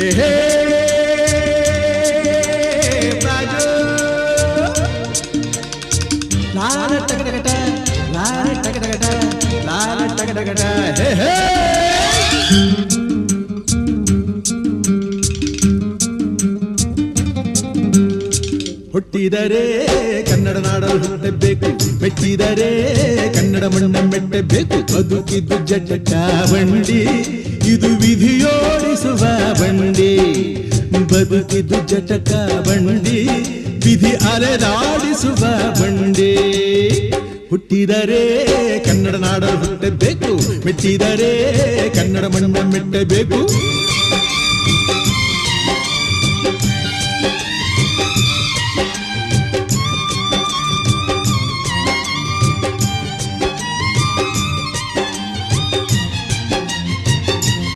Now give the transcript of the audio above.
ಏಹೇ ಬಾಜು ಲಾಲ ಟಗಟಗಟ ಲಾಲ ಟಗಟಗಟ ಲಾಲ ಟಗಟಗಟ ಹೇ ಹೇ ಹುಟ್ಟಿದರೆ ಕನ್ನಡ ನಾಡಲು ಹುಟ್ಟಬೇಕು, ಮೆಟ್ಟಿದರೆ ಕನ್ನಡ ಮಣ್ಣ ಮೆಟ್ಟಬೇಕು. ಬದುಕಿದ್ದು ಜಟಕ ಬಂಡಿ, ಇದು ವಿಧಿಯೋಡಿಸುವ ಬಂಡಿ. ಬದುಕಿದ್ದು ಜಟಕ ಬಂಡಿ, ವಿಧಿ ಅಲೆದಾಡಿಸುವ ಬಂಡಿ. ಹುಟ್ಟಿದರೆ ಕನ್ನಡ ನಾಡಲು ಹುಟ್ಟಬೇಕು, ಮೆಟ್ಟಿದರೆ ಕನ್ನಡ ಮಣ್ಣ ಮೆಟ್ಟಬೇಕು.